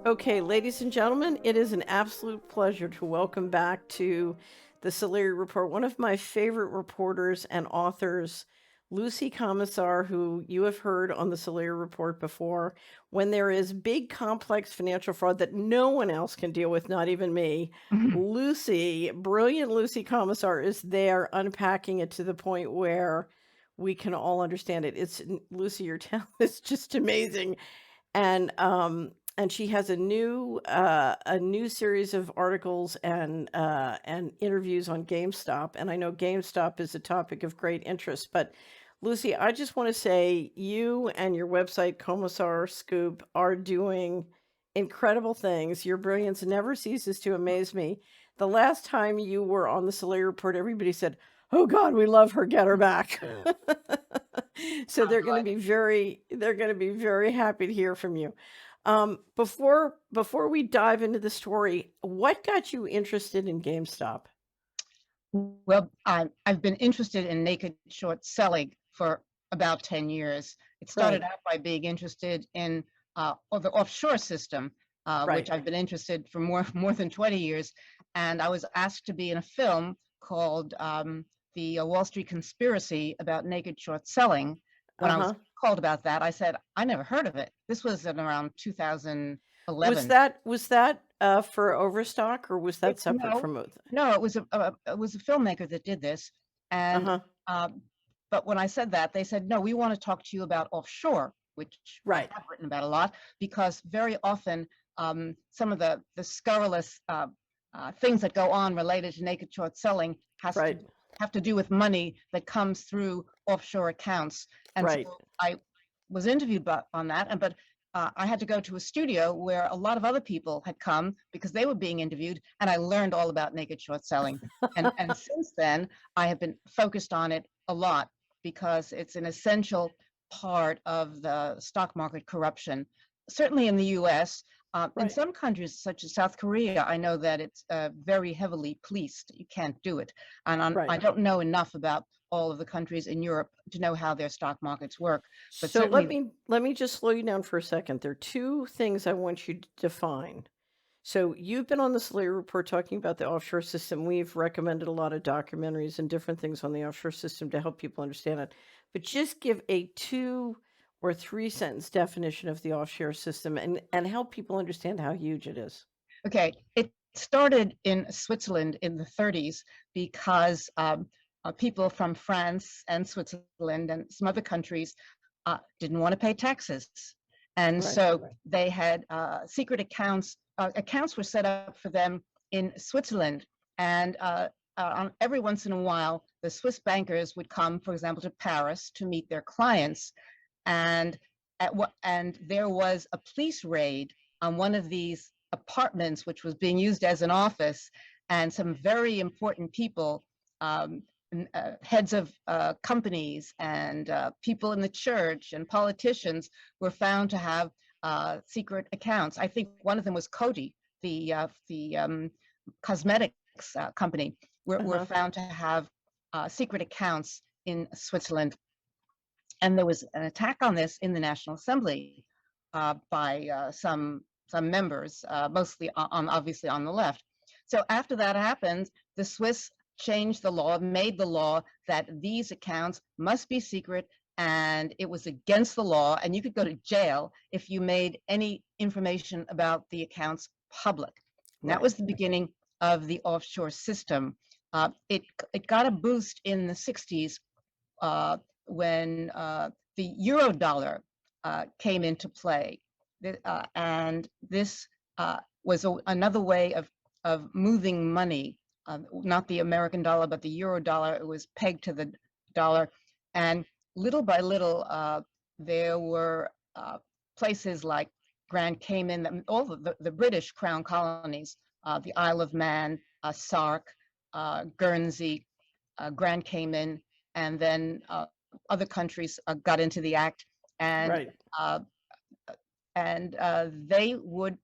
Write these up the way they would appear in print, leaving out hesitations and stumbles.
Okay, ladies and gentlemen, it is an absolute pleasure to welcome back to the Solari Report one of my favorite reporters and authors, Lucy Komisar, who you have heard on the Solari Report before. When there is big, complex financial fraud that no one else can deal with, not even me, Mhm. Lucy, brilliant Lucy Komisar, is there unpacking it to the point where we can all understand it. Lucy, your talent is just amazing. And she has a new series of articles and interviews on GameStop, and I know GameStop is a topic of great interest. But Lucy, I just want to say you and your website Commissar Scoop are doing incredible things. Your brilliance never ceases to amaze me. The last time you were on the Solari Report, everybody said, "Oh God, we love her. Get her back." So they're going to be very happy to hear from you. Before we dive into the story, what got you interested in GameStop? Well, I've been interested in naked short selling for about 10 years. It started Right, out by being interested in the offshore system, which right. I've been interested for more than 20 years. And I was asked to be in a film called The Wall Street Conspiracy about naked short selling. When I was Uh-huh. called about that, I said, I never heard of it. This was in around Was 2011. that for Overstock or was that separate No, from Oath? no, it was a filmmaker that did this, and, Uh-huh. um, but when I said that, they said, "No, we wanna talk to you about offshore," which I Right, have written about a lot, because very often, some of the scurrilous, things that go on related to naked short selling has to right, have to do with money that comes through offshore accounts, and right. so I was interviewed on that, but I had to go to a studio where a lot of other people had come because they were being interviewed, and I learned all about naked short selling. And since then, I have been focused on it a lot because it's an essential part of the stock market corruption. Certainly in the U.S., in Right. some countries such as South Korea, I know that it's very heavily policed. You can't do it, and I Right. don't know enough about all of the countries in Europe to know how their stock markets work. But So certainly, let me just slow you down for a second. There are two things I want you to define. So you've been on the Slater Report talking about the offshore system. We've recommended a lot of documentaries and different things on the offshore system to help people understand it. But just give a 2 or 3 sentence definition of the offshore system and help people understand how huge it is. okay, it started in Switzerland in the 30s because people from France and Switzerland and some other countries didn't want to pay taxes. And Right. so they had secret accounts. Accounts were set up for them in Switzerland. And every once in a while, the Swiss bankers would come, for example, to Paris to meet their clients. And and there was a police raid on one of these apartments, which was being used as an office, and some very important people, um, heads of companies and people in the church and politicians were found to have secret accounts. I think one of them was Coty, the cosmetics company, were Uh-huh. found to have secret accounts in Switzerland. And there was an attack on this in the National Assembly by some members, mostly obviously on the left. So after that happened, the Swiss changed the law, made the law that these accounts must be secret, and it was against the law, and you could go to jail if you made any information about the accounts public. And that Right. was the beginning of the offshore system. It got a boost in the 60s uh, when the euro dollar came into play. And this was another way of moving money, not the American dollar, but the euro dollar. It was pegged to the dollar. And little by little, there were places like Grand Cayman, all the British crown colonies, the Isle of Man, Sark, Guernsey, Grand Cayman, and then other countries got into the act, and Right. uh, they would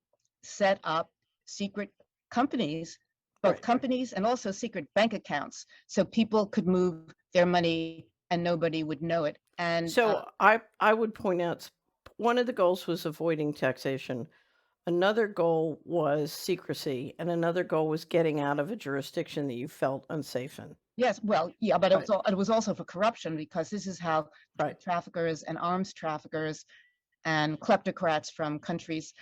set up secret companies, both Right. companies and also secret bank accounts, so people could move their money and nobody would know it. And So I would point out one of the goals was avoiding taxation. Another goal was secrecy, and another goal was getting out of a jurisdiction that you felt unsafe in. Yes, well, yeah, but Right, it was also for corruption because this is how right. drug traffickers and arms traffickers and kleptocrats from countries,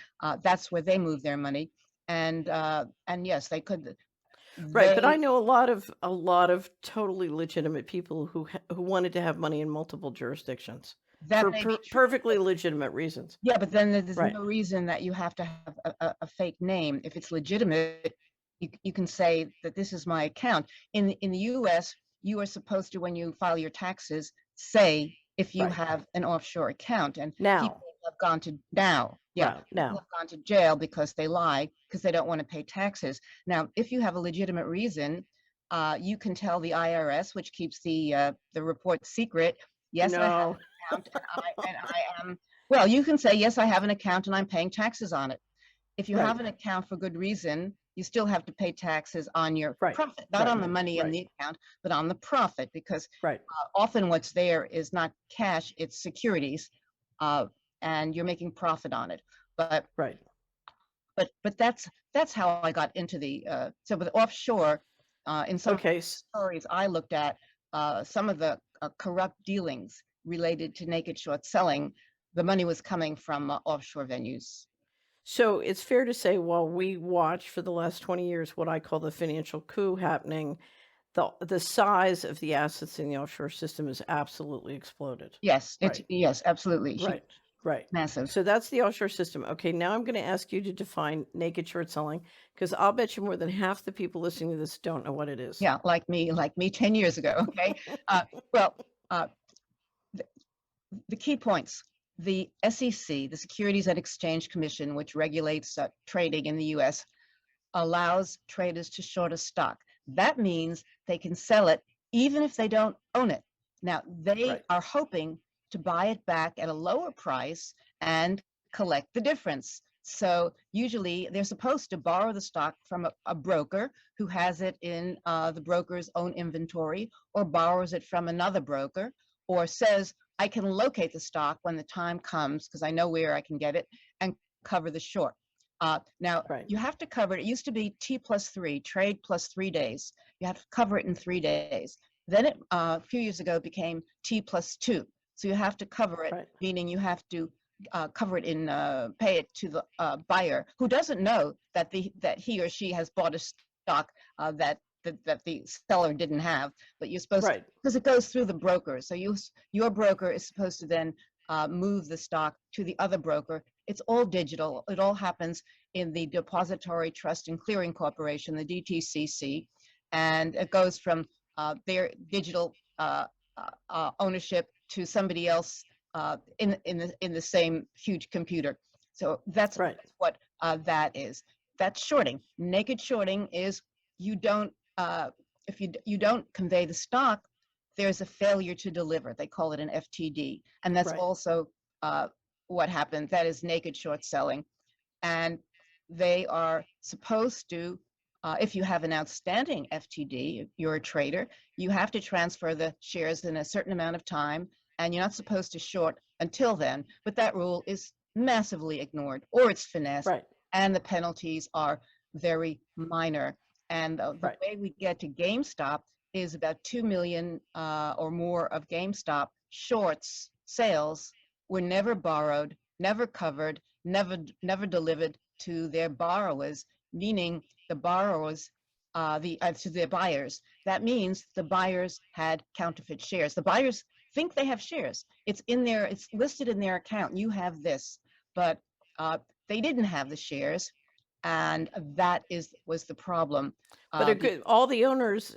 that's where they move their money. And yes, Right, but I they know a lot of totally legitimate people who wanted to have money in multiple jurisdictions that for may be true. perfectly legitimate reasons. Yeah, but then there's Right, no reason that you have to have a fake name. If it's legitimate, you can say that this is my account. In the US, you are supposed to, when you file your taxes, say if you right. have an offshore account. And Now, people have gone to now, yeah, right, people now. have gone to jail because they lie because they don't want to pay taxes. Now, if you have a legitimate reason, you can tell the IRS, which keeps the report secret. Yes, I have No. an account, and I am well, you can say, yes, I have an account and I'm paying taxes on it. If you Right, have an account for good reason, you still have to pay taxes on your right, profit, not right, on the money in right, the account, but on the profit, because right, often what's there is not cash, it's securities, uh, and you're making profit on it. But right. but that's how I got into the so with offshore. In some of Okay, the stories I looked at, some of the corrupt dealings related to naked short selling, the money was coming from offshore venues. so it's fair to say while we watch for the last 20 years what I call the financial coup happening, the size of the assets in the offshore system has absolutely exploded. Yes, it's Right, yes, absolutely right, huge, right. massive. So that's the offshore system. Okay, now I'm going to ask you to define naked short selling because I'll bet you more than half the people listening to this don't know what it is. Yeah, like me 10 years ago. Okay, uh, well, uh, the key points. The SEC, the Securities and Exchange Commission, which regulates trading in the US, allows traders to short a stock. That means they can sell it even if they don't own it. Now, they Right, are hoping to buy it back at a lower price and collect the difference. So usually they're supposed to borrow the stock from a broker who has it in the broker's own inventory, or borrows it from another broker, or says, I can locate the stock when the time comes because I know where I can get it, and cover the short. Now, right, you have to cover it. It used to be T plus three, trade plus 3 days. You have to cover it in 3 days. Then a few years ago, became T plus two. So you have to cover it, right, meaning you have to cover it in, pay it to the buyer who doesn't know that that he or she has bought a stock that the seller didn't have, but you're supposed to, right, because it goes through the broker. So your broker is supposed to then move the stock to the other broker. It's all digital. It all happens in the Depository Trust and Clearing Corporation, the DTCC, and it goes from their digital ownership to somebody else in the same huge computer. So right, that's what that is. That's shorting. Naked shorting is you don't if you don't convey the stock, there's a failure to deliver. They call it an FTD, and that's right, also uh, what happened. That is naked short selling, and they are supposed to. If you have an outstanding FTD, you're a trader, you have to transfer the shares in a certain amount of time, and you're not supposed to short until then. But that rule is massively ignored, or it's finessed, right, and the penalties are very minor. And the right, way we get to GameStop is about 2 million or more of GameStop shorts sales were never borrowed, never covered, never delivered to their borrowers, meaning the borrowers, to their buyers. That means the buyers had counterfeit shares. The buyers think they have shares. It's in there. It's listed in their account. You have this, but uh, they didn't have the shares, and that was the problem. but a The good all the owners,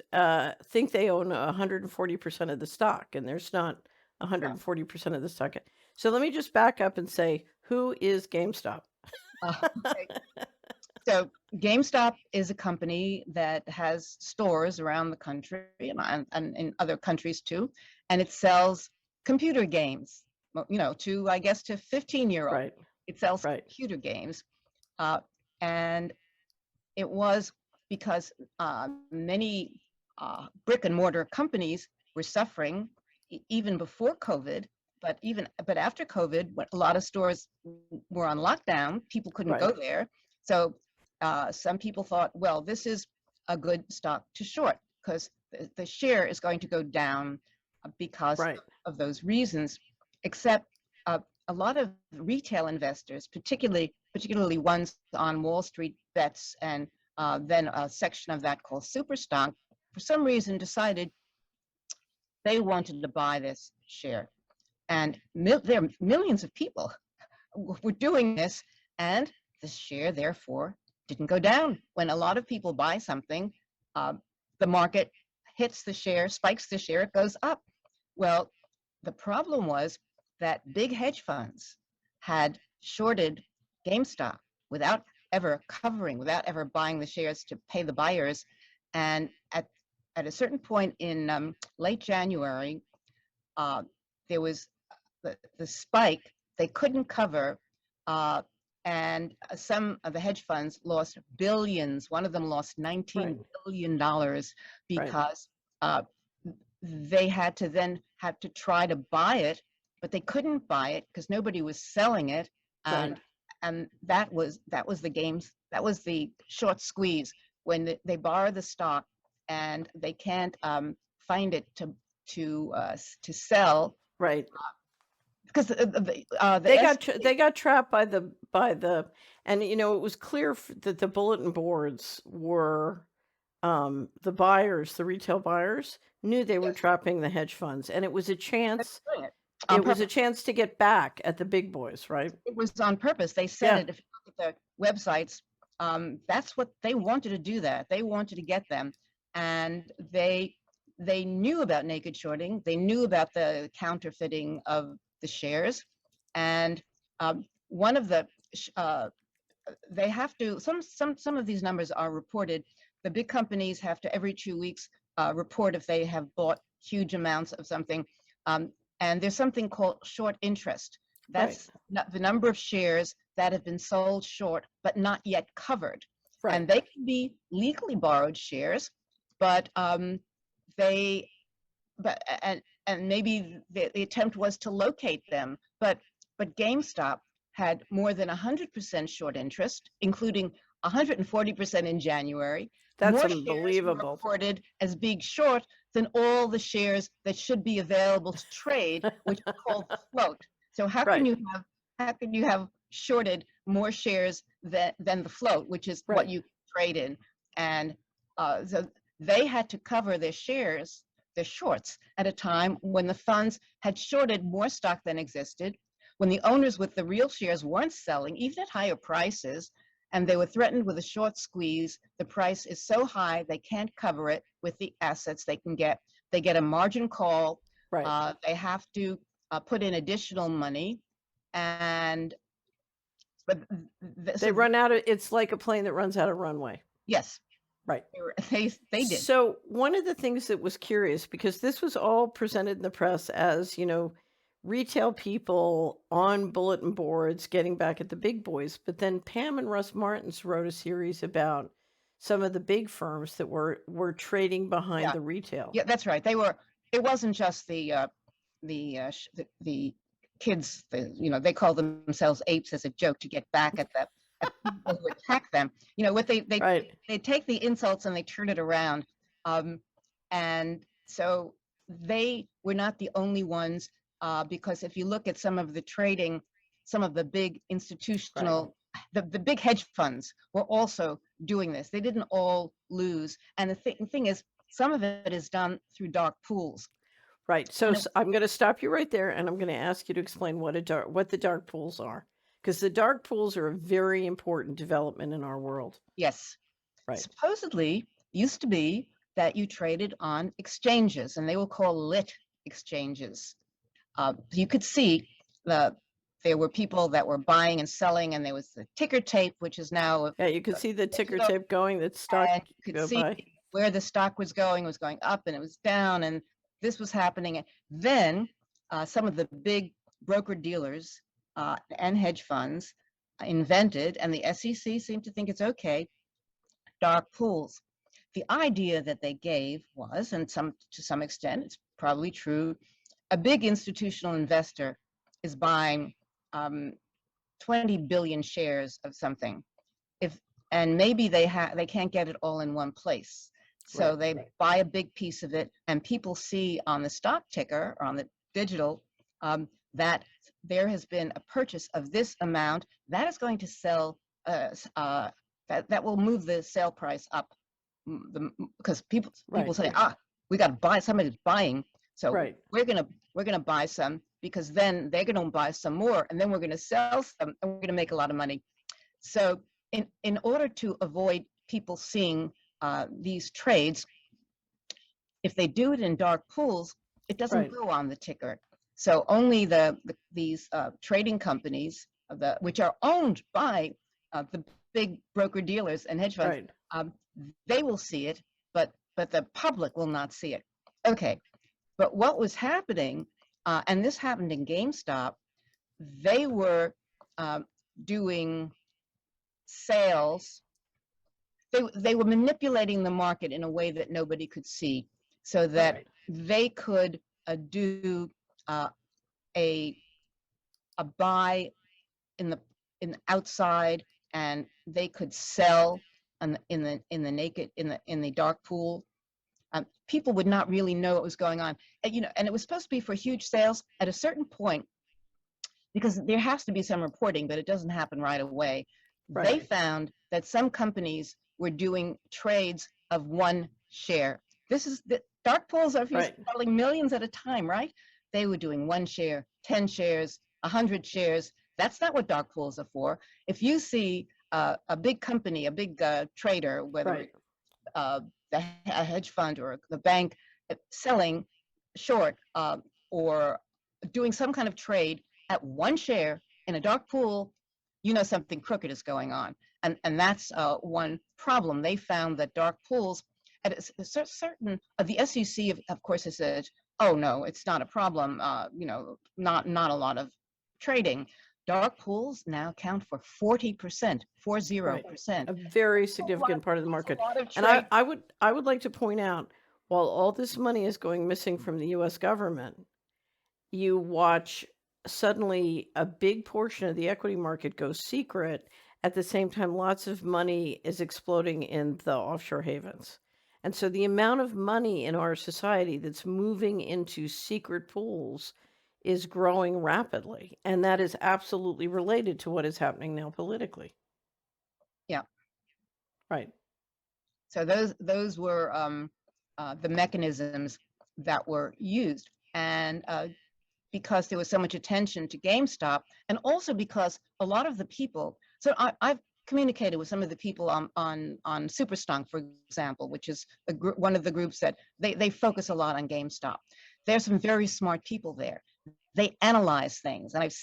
think they own 140% of the stock, and there's not yeah. 140% of the stock. So let me just back up and say, who is GameStop? Okay. So GameStop is a company that has stores around the country, and in other countries too, and it sells computer games. To, I guess, to 15-year-old, Right, it sells right, computer games, uh, and it was because many brick and mortar companies were suffering even before COVID, but after COVID, when a lot of stores were on lockdown, people couldn't Right. go there. So some people thought, well, this is a good stock to short because the share is going to go down because Right. of those reasons. Except a lot of retail investors, particularly ones on Wall Street bets, and then a section of that called super stock, for some reason decided they wanted to buy this share. And there are millions of people were doing this, and the share therefore didn't go down. When a lot of people buy something, uh, the market hits the share, spikes the share, it goes up. Well, the problem was that big hedge funds had shorted GameStop without ever covering, without ever buying the shares to pay the buyers. And at a certain point in late January, uh, there was the spike. They couldn't cover, uh, and some of the hedge funds lost billions. One of them lost Right. $19 billion Right. because uh, they had to try to buy it, but they couldn't buy it because nobody was selling it, Right. and that was the short squeeze when they borrow the stock and they can't find it to sell Right. because the SEC. They got trapped by the and it was clear that the bulletin boards were the buyers, the retail buyers knew they were Yes, trapping the hedge funds, and it was a they're chance doing it on it was a purpose. chance to get back at the big boys, right? It was on purpose. They said Yeah. it. If you look at the websites, that's what they wanted to do. That they wanted to get them, and they knew about naked shorting. They knew about the counterfeiting of the shares, and one of the they have to some of these numbers are reported. The big companies have to every 2 weeks report if they have bought huge amounts of something, um, and there's something called short interest. Right. That's the number of shares that have been sold short but not yet covered, Right. and they can be legally borrowed shares, but they and maybe the attempt was to locate them, but GameStop had more than 100% short interest, including 140% in January, That's more shares were unbelievable. reported as being short than all the shares that should be available to trade, which are called the float. So Right. how can you have shorted more shares than the float, which is what Right. you trade in? And so they had to cover their shares, their shorts, at a time when the funds had shorted more stock than existed, when the owners with the real shares weren't selling, even at higher prices, and they were threatened with a short squeeze. The price is so high they can't cover it with the assets they can get. They get a margin call. Right. They have to put in additional money, and but They so run out of it's like a plane that runs out of runway. yes, Right. they did. So, one of the things that was curious, because this was all presented in the press as, retail people on bulletin boards getting back at the big boys, but then Pam and Russ Martins wrote a series about some of the big firms that were trading behind Yeah, the retail. yeah, that's right. They were. It wasn't just the kids. They call themselves apes as a joke to get back at people who attack them. What Right. they take the insults and they turn it around, and so they were not the only ones. Because if you look at some of the trading, some of the big Right. institutional, the big hedge funds were also doing this. They didn't all lose, and the thing is, some of it is done through dark pools. Right. So, And it, I'm going to stop you right there, and I'm going to ask you to explain what the dark pools are, because the dark pools are a very important development in our world. yes, Right. supposedly used to be that you traded on exchanges, and they were called lit exchanges. You could see the there were people that were buying and selling, and there was the ticker tape, which is now Yeah, you can see the ticker tape going that stock and you could go see by. where the stock was going up and it was down, and this was happening. And then some of the big broker dealers and hedge funds invented, and the SEC seemed to think it's okay, dark pools. The idea that they gave was, and to some extent, it's probably true, a big institutional investor is buying 20 billion shares of something, if and maybe they can't get it all in one place, so Right. they buy a big piece of it, and people see on the stock ticker or on the digital that there has been a purchase of this amount that is going to sell, that will move the sale price up, because people Right. say, we got to buy, somebody's buying, so Right. we're gonna buy some, because then they're gonna buy some more, and then we're gonna sell some, and we're gonna make a lot of money. So in order to avoid people seeing these trades, if they do it in dark pools, it doesn't Right. go on the ticker. So only these trading companies, which are owned by the big broker dealers and hedge funds, Right. um, they will see it, but the public will not see it. Okay, but what was happening, and this happened in GameStop, they were doing sales. They were manipulating the market in a way that nobody could see, so that Right. they could do a buy in the outside, and they could sell in the dark pool. People would not really know what was going on, and it was supposed to be for huge sales at a certain point, because there has to be some reporting, but it doesn't happen right away. They Right. found that some companies were doing trades of one share. This is the dark pools are Right. selling millions at a time, right? They were doing one share, 10 shares, 100 shares. That's not what dark pools are for. If you see a big company, a big trader, whether Right. it's a hedge fund or the bank, selling short, or doing some kind of trade at one share in a dark pool, something crooked is going on. And that's one problem. They found that dark pools, at a certain, the SEC, of course, has said, oh, no, it's not a problem, not a lot of trading. Dark pools now count for 40%, Right. 40%. A very significant part of the That's market. a lot of And trade. I would like to point out, while all this money is going missing from the US government, you watch suddenly a big portion of the equity market go secret. At the same time, lots of money is exploding in the offshore havens. And so the amount of money in our society that's moving into secret pools is growing rapidly. And that is absolutely related to what is happening now politically. Yeah. Right. So those were the mechanisms that were used, and because there was so much attention to GameStop, and also because a lot of the people. So I've communicated with some of the people on Superstunk, for example, which is one of the groups that they focus a lot on GameStop. There's some very smart people there. They analyze things, and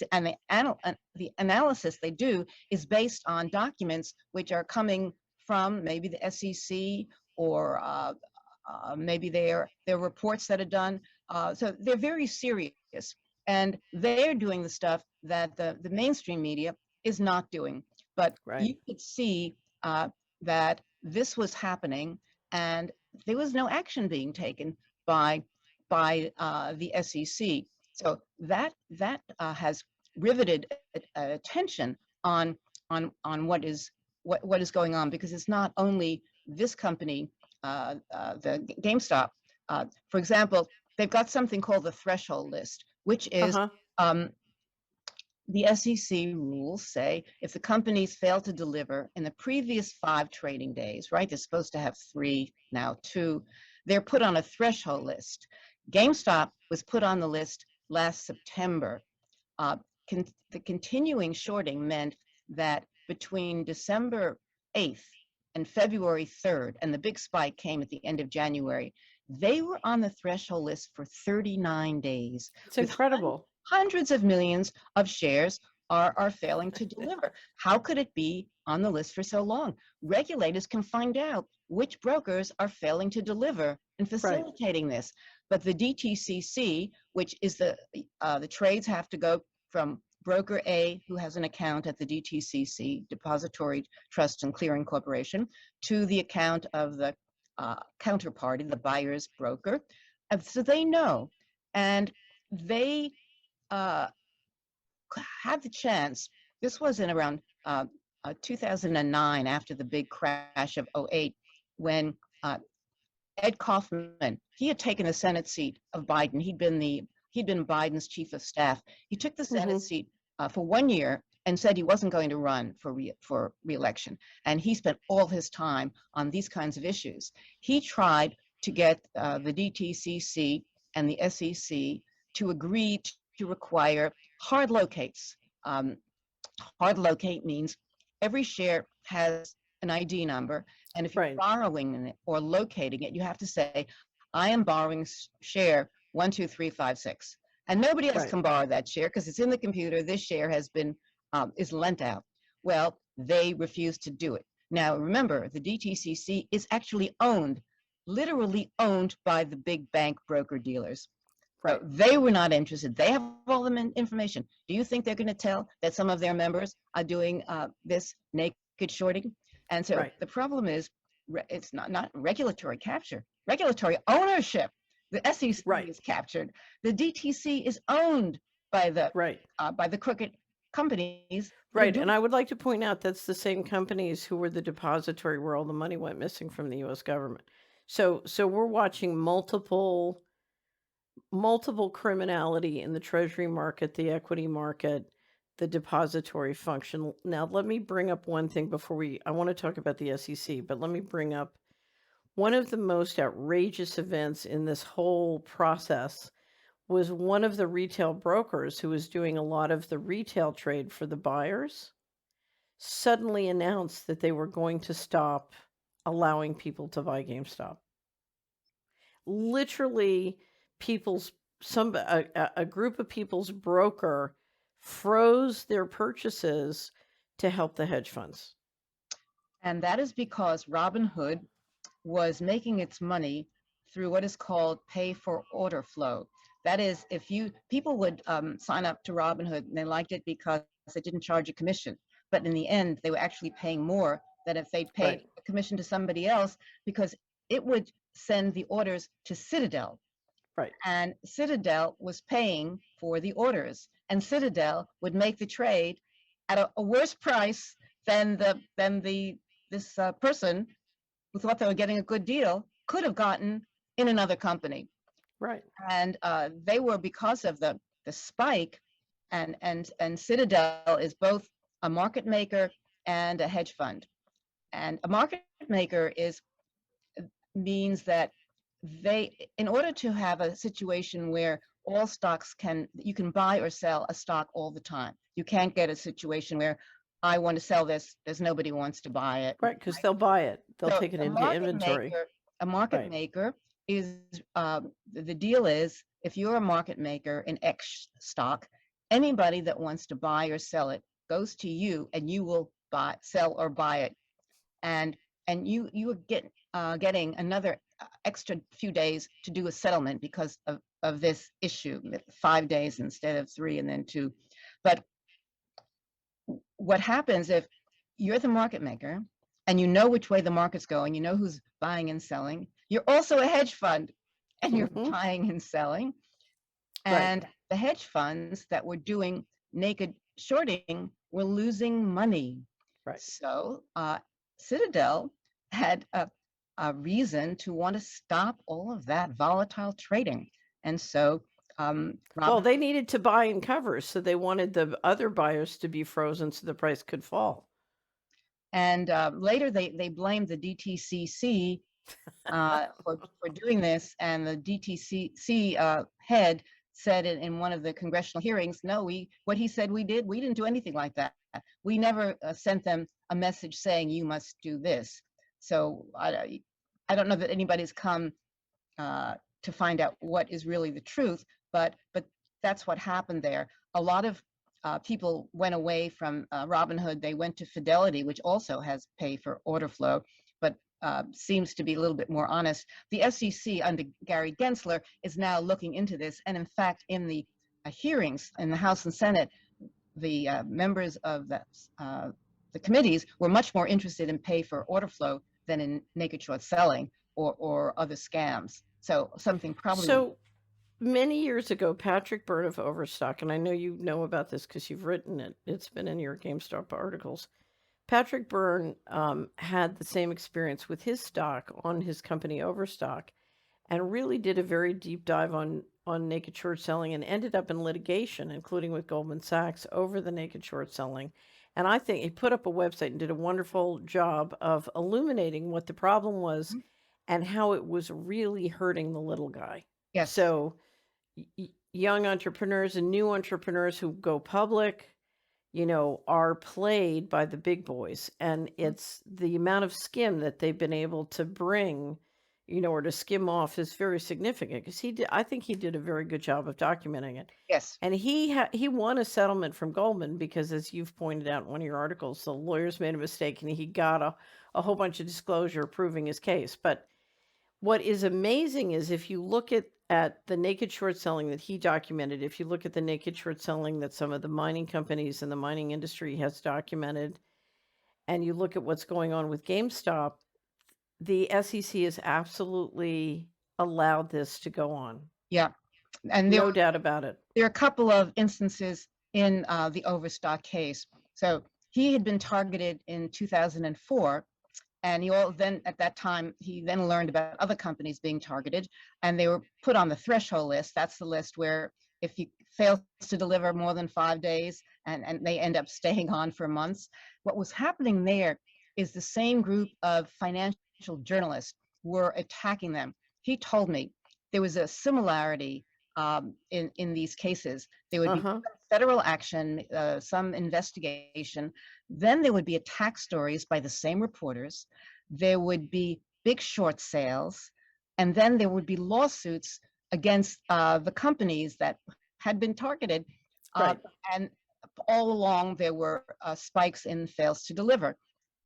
the analysis they do is based on documents which are coming from maybe the SEC, or maybe their reports that are done. So they're very serious, and they're doing the stuff that the mainstream media is not doing. But Right. you could see that this was happening, and there was no action being taken by the SEC. So that has riveted attention on what is going on, because it's not only this company, the GameStop. For example, they've got something called the threshold list, which is Uh-huh. um, the SEC rules say if the companies fail to deliver in the previous 5 trading days, right? They're supposed to have 3, now 2. They're put on a threshold list. GameStop was put on the list last September. Uh, the continuing shorting meant that between December 8th and February 3rd, and the big spike came at the end of January, they were on the threshold list for 39 days, It's with incredible. hundreds of millions of shares are failing to deliver. How could it be on the list for so long? Regulators can find out which brokers are failing to deliver and Right. facilitating this. But the DTCC, which is the trades have to go from broker A, who has an account at the DTCC, Depository Trust and Clearing Corporation, to the account of the counterparty, the buyer's broker. And so they know. And they uh, had the chance. This was in around 2009, after the big crash of '08, when uh, Ed Kaufman, he had taken the Senate seat of Biden. He'd been Biden's chief of staff. He took the Senate Mhm. seat for 1 year and said he wasn't going to run for reelection. And he spent all his time on these kinds of issues. He tried to get the DTCC and the SEC to agree to require hard locates. Um, Hard locate means every share has an ID number, and if you're Right. borrowing it or locating it, you have to say, I am borrowing share 12356. And nobody else Right. can borrow that share because it's in the computer. This share has been is lent out. Well, they refused to do it. Now remember, the DTCC is actually owned, literally owned by the big bank broker dealers. So Right. they were not interested. They have all the information. Do you think they're going to tell that some of their members are doing this naked shorting? And so Right. the problem is, it's not regulatory capture, regulatory ownership. The SEC Right. is captured. The DTC is owned Right. by the crooked companies that are Right. And doing. I would like to point out that's the same companies who were the depository where all the money went missing from the US government. So we're watching multiple criminality in the treasury market, the equity market, the depository function. Now, let me bring up one thing before I want to talk about the SEC, but let me bring up one of the most outrageous events in this whole process was one of the retail brokers who was doing a lot of the retail trade for the buyers suddenly announced that they were going to stop allowing people to buy GameStop. Literally, people's a group of people's broker froze their purchases to help the hedge funds. And that is because Robinhood was making its money through what is called pay for order flow. That is, if people would sign up to Robinhood and they liked it because they didn't charge a commission, but in the end they were actually paying more than if they paid Right, a commission to somebody else, because it would send the orders to Citadel, right, and Citadel was paying for the orders, and Citadel would make the trade at a worse price than the this person who thought they were getting a good deal could have gotten in another company. right, And they were, because of the spike, and Citadel is both a market maker and a hedge fund. And a market maker is means that in order to have a situation where all stocks you can buy or sell a stock all the time. You can't get a situation where I want to sell this, there's nobody who wants to buy it. right. Because 'cause they'll buy it. They'll So take it into inventory. a market Right, maker is the deal is, if you're a market maker in X stock, anybody that wants to buy or sell it goes to you, and you will sell or buy it, and you get getting another extra few days to do a settlement because of this issue, 5 days instead of 3 and then 2. But what happens if you're the market maker and you know which way the market's going, you know who's buying and selling, you're also a hedge fund and you're mhm, buying and selling, right, and the hedge funds that were doing naked shorting were losing money. right. So Citadel had a reason to want to stop all of that volatile trading. And so Well, Robin they needed to buy and cover, so they wanted the other buyers to be frozen so the price could fall. and later they blamed the DTCC for doing this, and the DTCC head said in one of the congressional hearings, no, what he said we didn't do anything like that. We never sent them a message saying you must do this. So I don't know that anybody's come to find out what is really the truth, but that's what happened there. A lot of people went away from Robinhood. They went to Fidelity, which also has pay for order flow, but seems to be a little bit more honest. The SEC under Gary Gensler is now looking into this, and in fact, in the hearings in the House and Senate, the members of the committees were much more interested in pay for order flow than in naked short selling or other scams. So something probably will. So Many years ago, Patrick Byrne of Overstock, and I know you know about this because you've written it. It's been in your GameStop articles. Patrick Byrne had the same experience with his stock on his company Overstock, and really did a very deep dive on naked short selling and ended up in litigation, including with Goldman Sachs, over the naked short selling. And I think he put up a website and did a wonderful job of illuminating what the problem was Mhm. and how it was really hurting the little guy. Yes. So young entrepreneurs and new entrepreneurs who go public, are played by the big boys. And Mhm. it's the amount of skim that they've been able to bring, or to skim off is very significant because I think he did a very good job of documenting it. Yes. And he won a settlement from Goldman because, as you've pointed out in one of your articles, the lawyers made a mistake and he got a whole bunch of disclosure proving his case. But what is amazing is if you look at the naked short selling that he documented, if you look at the naked short selling that some of the mining companies and the mining industry has documented, and you look at what's going on with GameStop, the SEC has absolutely allowed this to go on. Yeah. And No doubt about it. there are a couple of instances in the Overstock case. So he had been targeted in 2004, and then at that time he then learned about other companies being targeted, and they were put on the threshold list. That's the list where if you fail to deliver more than 5 days, and they end up staying on for months. What was happening there is the same group of financial journalists were attacking them. He told me there was a similarity in these cases. There would be Uh-huh. federal action, some investigation, then there would be attack stories by the same reporters. There would be big short sales, and then there would be lawsuits against the companies that had been targeted. Uh, Right. and all along, there were spikes in fails to deliver.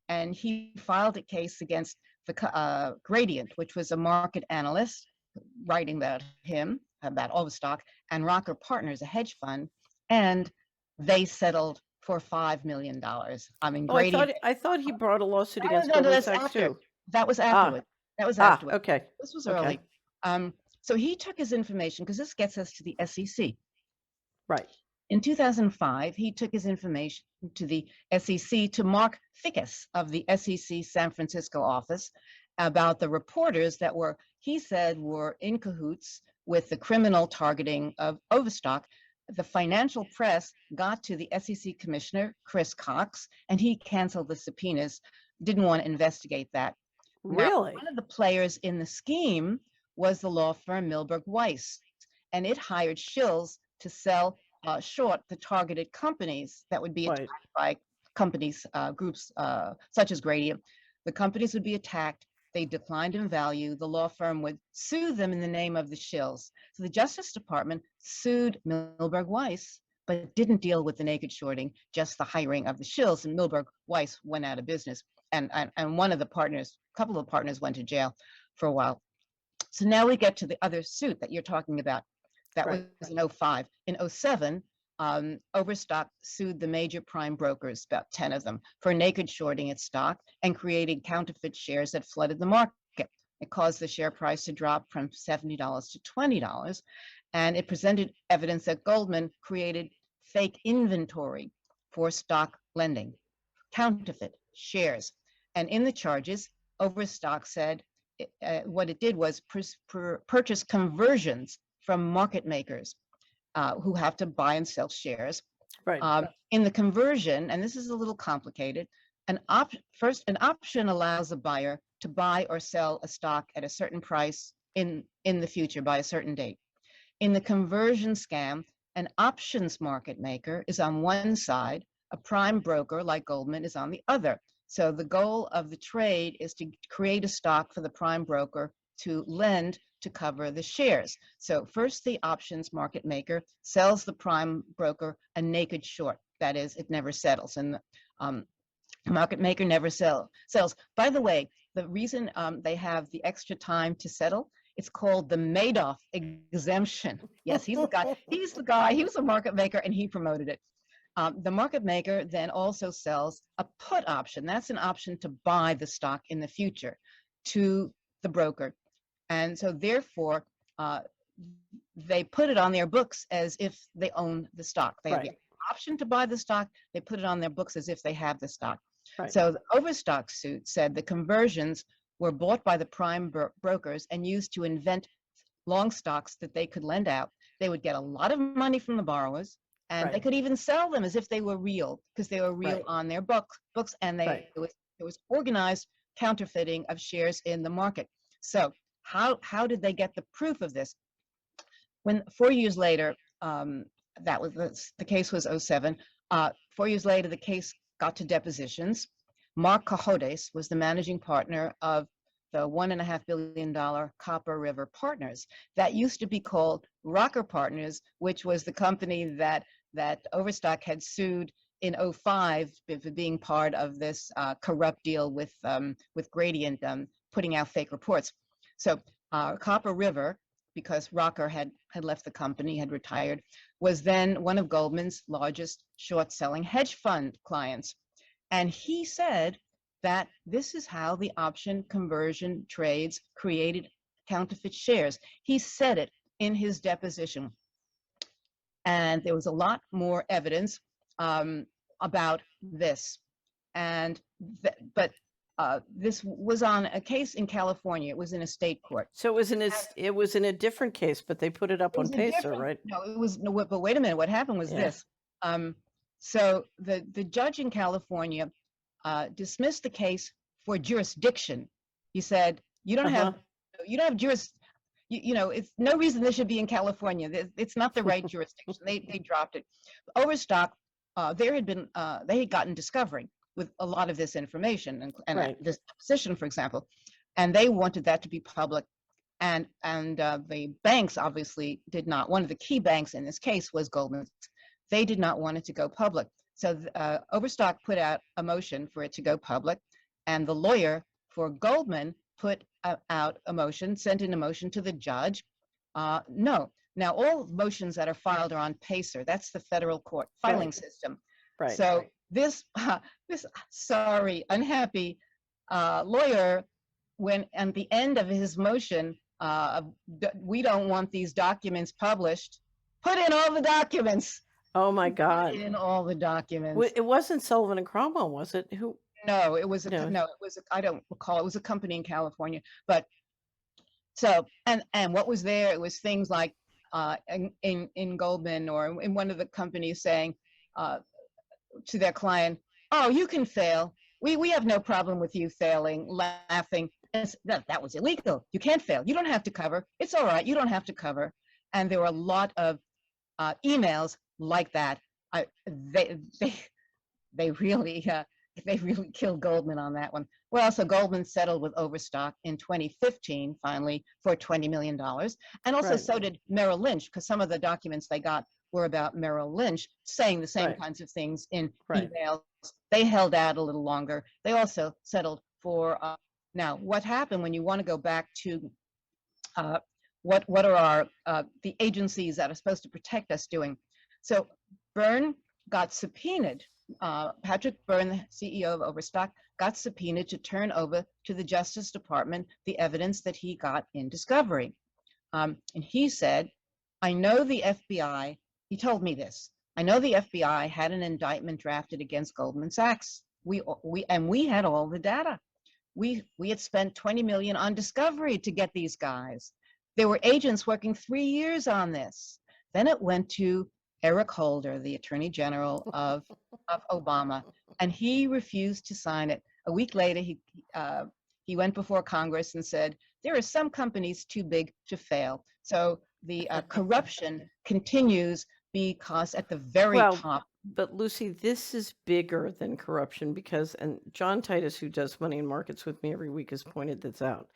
And he filed a case against the Gradient, which was a market analyst writing about him, about Overstock, and Rocker Partners, a hedge fund, and they settled for $5 million. I mean, Oh, I Gradient. thought I thought he brought a lawsuit No, against no, no, Goldman that's Sachs after. too. That was Ah, afterward. That was afterward. okay. This was Okay. early. So he took his information because this gets us to the SEC. Right. In 2005, he took his information to the SEC to Mark Fickus of the SEC San Francisco office about the reporters that he said, were in cahoots with the criminal targeting of Overstock. The financial press got to the SEC commissioner, Chris Cox, and he canceled the subpoenas, didn't want to investigate that. Now, Really? one of the players in the scheme was the law firm Milberg Weiss, and it hired shills to sell short the targeted companies that would be Right. attacked by companies, groups such as Gradient. The companies would be attacked. They declined in value. The law firm would sue them in the name of the shills. So the Justice Department sued Milberg Weiss, but didn't deal with the naked shorting, just the hiring of the shills. And Milberg Weiss went out of business. And one of the partners, a couple of partners went to jail for a while. So now we get to the other suit that you're talking about. That was Right. in '05. In '07, Overstock sued the major prime brokers, about 10 of them, for naked shorting its stock and creating counterfeit shares that flooded the market. It caused the share price to drop from $70 to $20, and it presented evidence that Goldman created fake inventory for stock lending, counterfeit shares. And in the charges, Overstock said what it did was purchase conversions from market makers who have to buy and sell shares. Right. In the conversion, and this is a little complicated, first, an option allows a buyer to buy or sell a stock at a certain price in the future by a certain date. In the conversion scam, an options market maker is on one side, a prime broker like Goldman is on the other. So the goal of the trade is to create a stock for the prime broker to lend to cover the shares. So first, the options market maker sells the prime broker a naked short. That is, it never settles. And the market maker never sells. By the way, the reason they have the extra time to settle, it's called the Madoff exemption. Yes, he's the guy. He's the guy. He was a market maker, and he promoted it. The market maker then also sells a put option. That's an option to buy the stock in the future to the broker. And so therefore, they put it on their books as if they own the stock. They have the Right. option to buy the stock. They put it on their books as if they have the stock. Right. So the overstock suit said the conversions were bought by the prime brokers and used to invent long stocks that they could lend out. They would get a lot of money from the borrowers, and they Right. could even sell them as if they were real, because they were real Right. on their books, and Right. it was organized counterfeiting of shares in the market. So how did they get the proof of this? When 4 years later, that was the case was '07. 4 years later, the case got to depositions. Mark Cajotes was the managing partner of the $1.5 billion Copper River Partners. That used to be called Rocker Partners, which was the company that Overstock had sued in '05 for being part of this corrupt deal with Gradient, putting out fake reports. So Copper River, because Rocker had left the company, had retired, was then one of Goldman's largest short-selling hedge fund clients. And he said that this is how the option conversion trades created counterfeit shares. He said it in his deposition. And there was a lot more evidence about this. And this was on a case in California. It was in a state court. So it was in a different case, but they put it up It on was a Pacer, different, right? no, it was, no, but wait a minute, what happened was Yeah. this. So the judge in California dismissed the case for jurisdiction. He said, you don't Uh-huh. have it's no reason this should be in California. It's not the right jurisdiction. They dropped it. Overstock, they had gotten discovery with a lot of this information and Right. this position, for example, and they wanted that to be public. And the banks obviously did not. One of the key banks in this case was Goldman. They did not want it to go public. So Overstock put out a motion for it to go public, and the lawyer for Goldman put out a motion, sent in a motion to the judge. No. Now, all motions that are filed are on Pacer. That's the federal court filing system. Right. So this sorry, unhappy lawyer, when at the end of his motion, we don't want these documents published, put in all the documents. Oh my God. In all the documents. It wasn't Sullivan and Cromwell, was it? Who? No, it was I don't recall. It was a company in California. But so, and what was there? It was things like in Goldman or in one of the companies saying to their client, "Oh, you can fail. We have no problem with you failing," laughing. That was illegal. You can't fail. You don't have to cover. It's all right. You don't have to cover. And there were a lot of emails like that. They really killed Goldman on that one. Well, so Goldman settled with Overstock in 2015, finally, for $20 million. And also so did Merrill Lynch, because some of the documents they got were about Merrill Lynch saying the same kinds of things in emails. They held out a little longer. They also settled for, now what happened when you want to go back to what are the agencies that are supposed to protect us doing? So Byrne got subpoenaed. Patrick Byrne, the CEO of Overstock, got subpoenaed to turn over to the Justice Department the evidence that he got in discovery. And he said, I know the FBI, he told me this, I know the FBI had an indictment drafted against Goldman Sachs. We had all the data. We had spent $20 million on discovery to get these guys. There were agents working 3 years on this. Then it went to Eric Holder, the Attorney General of Obama, and he refused to sign it. A week later, he went before Congress and said, there are some companies too big to fail. So the corruption continues because at the very top. But Lucy, this is bigger than corruption because, and John Titus, who does Money and Markets with me every week, has pointed this out.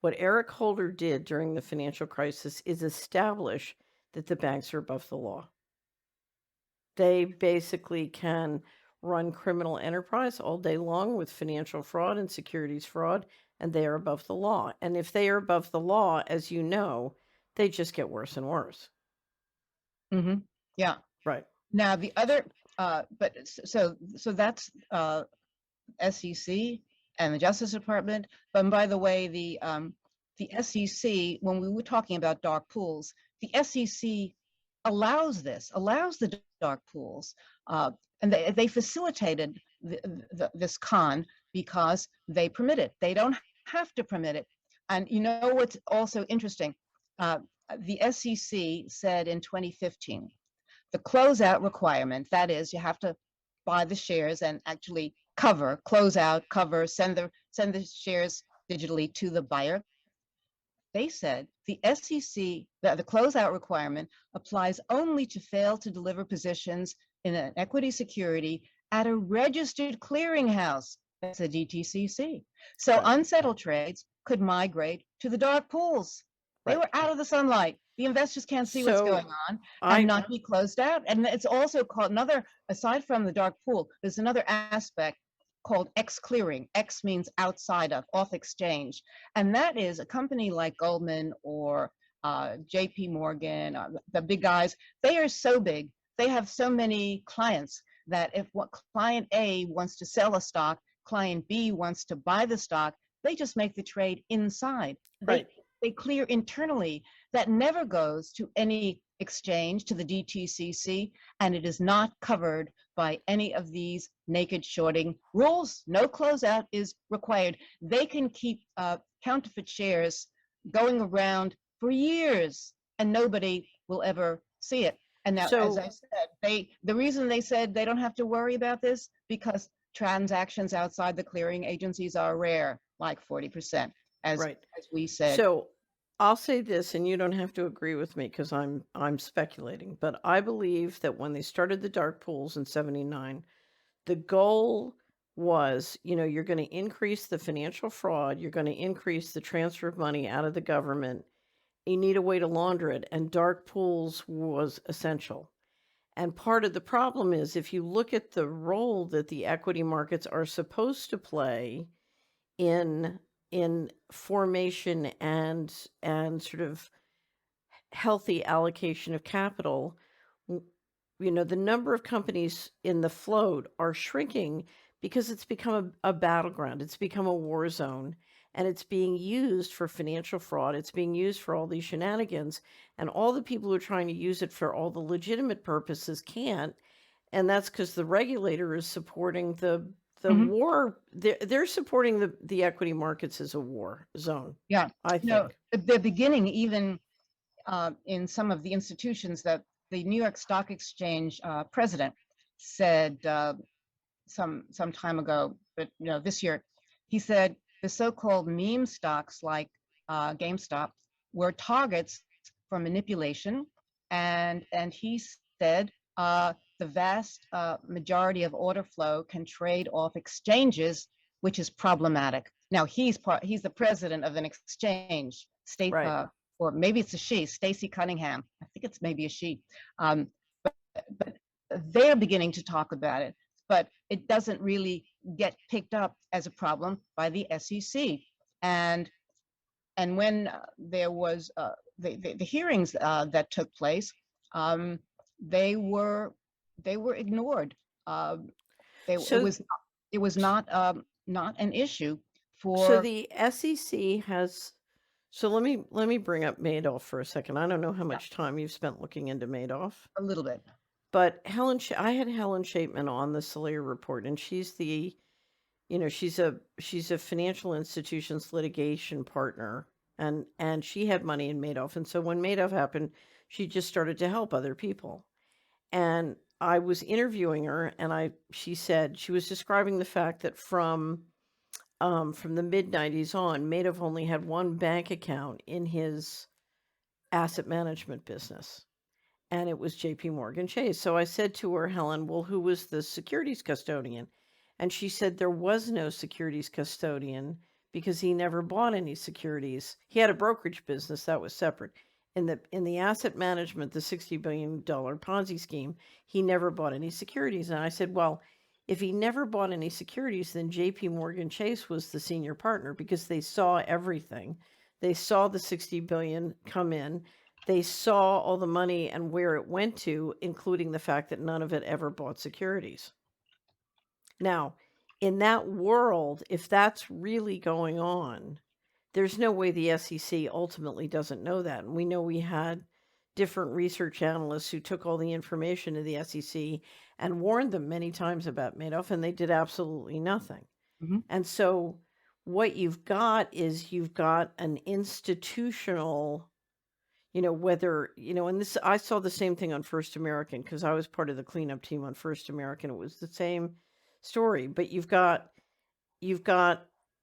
What Eric Holder did during the financial crisis is establish that the banks are above the law. They basically can run criminal enterprise all day long with financial fraud and securities fraud, and they are above the law. And if they are above the law, as you know, they just get worse and worse. Mm-hmm. Yeah. Right. Now the other, so that's SEC and the Justice Department. But by the way, the SEC, when we were talking about dark pools, the SEC allows the dark pools, and they facilitated this con because they permit it. They don't have to permit it. And you know what's also interesting? Uh, the SEC said in 2015, the closeout requirement, that is, you have to buy the shares and actually close out, send the shares digitally to the buyer. They said the SEC, the closeout requirement applies only to fail to deliver positions in an equity security at a registered clearinghouse. That's a DTCC. So Right. unsettled trades could migrate to the dark pools. They Right. were out of the sunlight. The investors can't see what's So going on and I not be closed out. And it's also called another, aside from the dark pool, there's another aspect called X clearing. X means outside of, off exchange. And that is a company like Goldman or JP Morgan, the big guys. They are so big. They have so many clients that if what client A wants to sell a stock, client B wants to buy the stock, they just make the trade inside. right. They clear internally. That never goes to any exchange, to the DTCC, and it is not covered by any of these naked shorting rules. No closeout is required. They can keep counterfeit shares going around for years and nobody will ever see it. And now, as So I said, the reason they said they don't have to worry about this, because transactions outside the clearing agencies are rare, like 40%, as right. we said. So I'll say this, and you don't have to agree with me because I'm speculating, but I believe that when they started the dark pools in '79, the goal was, you're going to increase the financial fraud, you're going to increase the transfer of money out of the government. You need a way to launder it, and dark pools was essential. And part of the problem is if you look at the role that the equity markets are supposed to play in formation and sort of healthy allocation of capital, w- the number of companies in the float are shrinking because it's become a battleground. It's become a war zone and it's being used for financial fraud. It's being used for all these shenanigans. And all the people who are trying to use it for all the legitimate purposes can't. And that's because the regulator is supporting the Mhm. war. They're supporting the equity markets as a war zone, Yeah. I No, think. the beginning, even in some of the institutions, that the New York Stock Exchange president said some time ago, but this year, he said the so-called meme stocks like GameStop were targets for manipulation, and he said the vast majority of order flow can trade off exchanges, which is problematic. Now he's the president of an exchange, state, Right. or maybe it's a she, Stacey Cunningham. I think it's maybe a she. Um, but they're beginning to talk about it, but it doesn't really get picked up as a problem by the SEC. And when there was the hearings that took place, um, they were ignored. Uh, So it was not an issue So for. the SEC has so let me bring up Madoff for a second. I don't know how Yeah, much time you've spent looking into Madoff, a little bit. but I had Helen Shapeman on the Solari Report, and she's a financial institutions litigation partner, and she had money in Madoff, and so when Madoff happened, she just started to help other people. And I was interviewing her, and she said she was describing the fact that from the mid 90s on, Madoff only had one bank account in his asset management business, and it was JP Morgan Chase. So I said to her, Helen, well, who was the securities custodian? And she said there was no securities custodian because he never bought any securities. He had a brokerage business that was separate. In the asset management, the $60 billion Ponzi scheme, he never bought any securities. And I said, well, if he never bought any securities, then JP Morgan Chase was the senior partner because they saw everything. They saw the 60 billion come in. They saw all the money and where it went to, including the fact that none of it ever bought securities. Now, in that world, if that's really going on, There's no way the SEC ultimately doesn't know that, and we know we had different research analysts who took all the information to the SEC and warned them many times about Madoff, and they did absolutely nothing. Mhm. And so what you've got is you've got an institutional, whether, and this I saw the same thing on First American because I was part of the cleanup team on First American. It was the same story, but you've got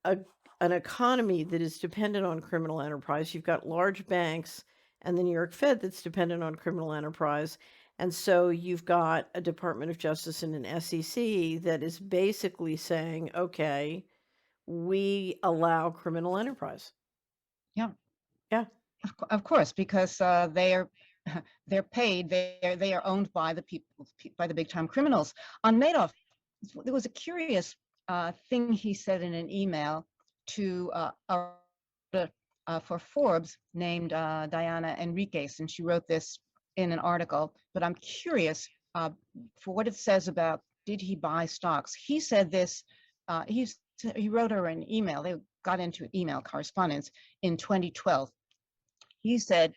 a an economy that is dependent on criminal enterprise. You've got large banks and the New York Fed that's dependent on criminal enterprise. And so you've got a Department of Justice and an SEC that is basically saying, okay, we allow criminal enterprise. Yeah, Yeah, of course, because they are they're paid. They are owned by the people, by the big time criminals. On Madoff, there was a curious thing he said in an email to for Forbes named Diana Enriquez, and she wrote this in an article. But I'm curious for what it says about did he buy stocks. He said this. He wrote her an email. They got into email correspondence in 2012. He said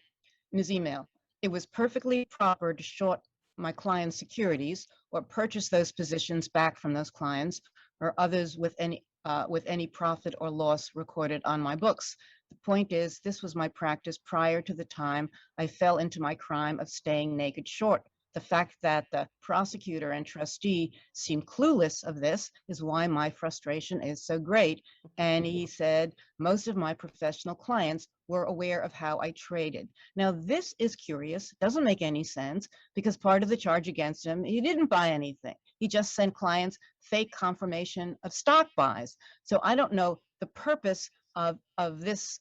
in his email, it was perfectly proper to short my clients' securities or purchase those positions back from those clients or others with any profit or loss recorded on my books. The point is, this was my practice prior to the time I fell into my crime of staying naked short. The fact that the prosecutor and trustee seem clueless of this is why my frustration is so great. And he said, most of my professional clients were aware of how I traded. Now, this is curious, doesn't make any sense because part of the charge against him, he didn't buy anything. He just sent clients fake confirmation of stock buys. So I don't know the purpose of this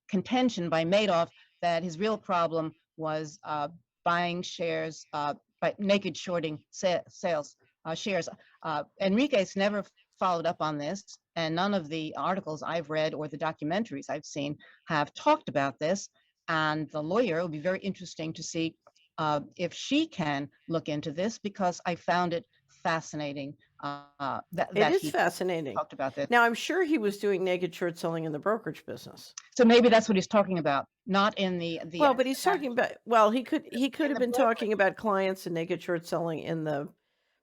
contention by Madoff that his real problem was buying shares, by naked shorting sales shares. Enriquez never followed up on this, and none of the articles I've read or the documentaries I've seen have talked about this. And the lawyer, will be very interesting to see if she can look into this because I found it fascinating it that is he fascinating. talked about this. Now, I'm sure he was doing naked short selling in the brokerage business. So maybe that's what he's talking about, not in the Well, but asset he's talking management, about, well, he could in have the been brokerage. talking about clients and naked short selling in the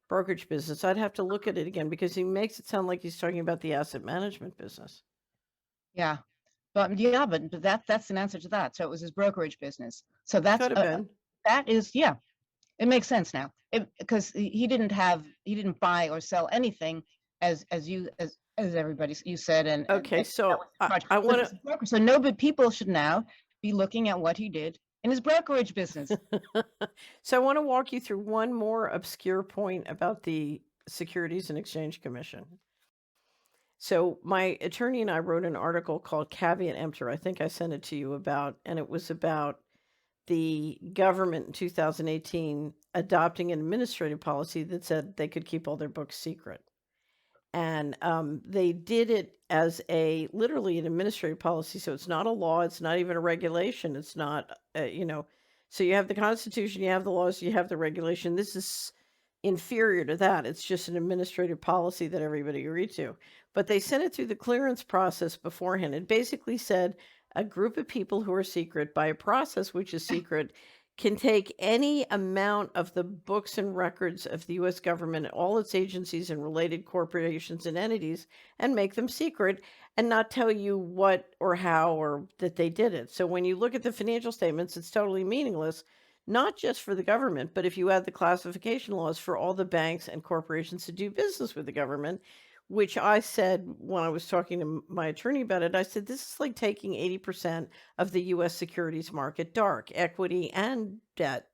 brokerage business. I'd have to look at it again because he makes it sound like he's talking about the asset management business. Yeah, but yeah, but that's an answer to that. So it was his brokerage business. So that's Could have been. that is, yeah, it makes sense now. Because he didn't buy or sell anything as everybody you said, Okay, and that so was the charge. I But want it's a broker, so no, but people should now be looking at what he did in his brokerage business. to so I want to walk you through one more obscure point about the Securities and Exchange Commission. So my attorney and I wrote an article called Caveat Emptor. I think I sent it to you about, and it was about the government in 2018 adopting an administrative policy that said they could keep all their books secret. And they did it as a literally an administrative policy. So it's not a law, it's not even a regulation. It's not, so you have the Constitution, you have the laws, you have the regulation. This is inferior to that. It's just an administrative policy that everybody agreed to. But they sent it through the clearance process beforehand. It basically said a group of people who are secret by a process which is secret can take any amount of the books and records of the US government, all its agencies and related corporations and entities, and make them secret and not tell you what or how or that they did it. So when you look at the financial statements, it's totally meaningless, not just for the government, but if you add the classification laws for all the banks and corporations that do business with the government, which I said when I was talking to my attorney about it, I said, this is like taking 80% of the US securities market dark, equity and debt.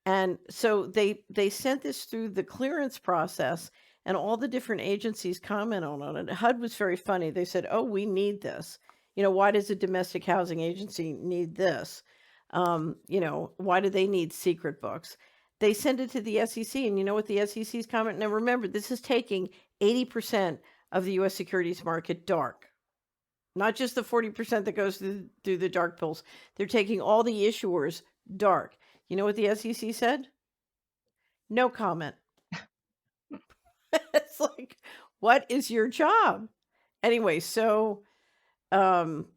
And so they sent this through the clearance process and all the different agencies comment on it. HUD was very funny. They said, "Oh, we need this. Why does a domestic housing agency need this? Why do they need secret books?" They send it to the SEC, and you know what the SEC's comment? Now remember, this is taking 80% of the US securities market dark. Not just the 40% that goes through the dark pools. They're taking all the issuers dark. You know what the SEC said? No comment. It's like, what is your job? Anyway, so um,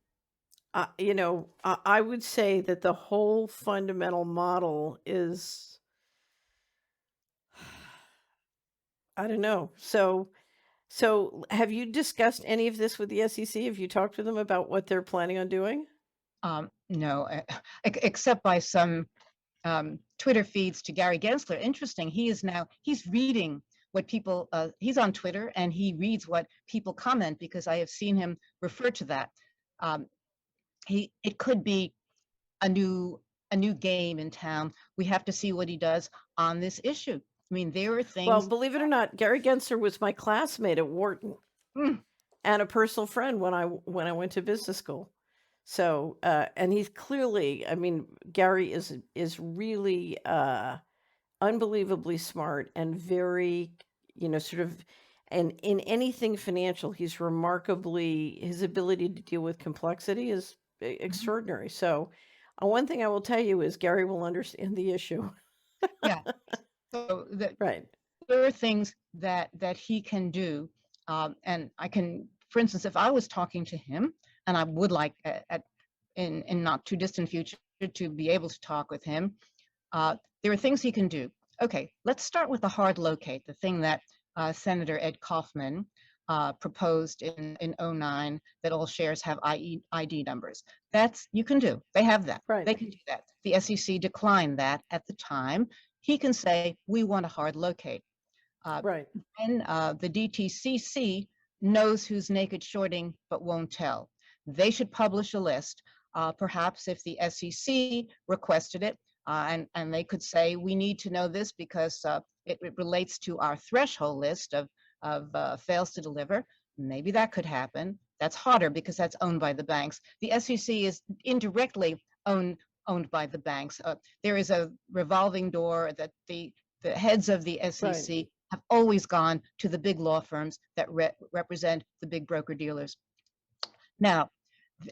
I would say that the whole fundamental model is, I don't know. So have you discussed any of this with the SEC? Have you talked to them about what they're planning on doing? No, except by some Twitter feeds to Gary Gensler. Interesting. He's reading what people, he's on Twitter and he reads what people comment because I have seen him refer to that. Um, it could be a new a new game in town. We have to see what he does on this issue. I mean, there are Well, things. believe it or not, Gary Gensler was my classmate at Wharton Mm, and a personal friend when I went to business school. So, and he's clearly, I mean, Gary is really unbelievably smart and very, sort of, and in anything financial, he's remarkably, his ability to deal with complexity is mhm. extraordinary. So, one thing I will tell you is Gary will understand the issue. Yeah. So Right. there are things that he can do, and I can, for instance, if I was talking to him, and I would like in not too distant future to be able to talk with him. There are things he can do. Okay, let's start with the hard locate, the thing that Senator Ed Kaufman proposed in '09, that all shares have ID numbers. That's, you can do. They have that. Right. They can do that. The SEC declined that at the time. He can say, we want a hard locate. Uh, Right. and the DTCC knows who's naked shorting but won't tell. They should publish a list. Perhaps if the SEC requested it, and they could say, we need to know this because it relates to our threshold list of fails to deliver. Maybe that could happen. That's harder because that's owned by the banks. The SEC is indirectly owned by the banks. There is a revolving door that the heads of the Right. SEC have always gone to the big law firms that represent the big broker dealers. Now,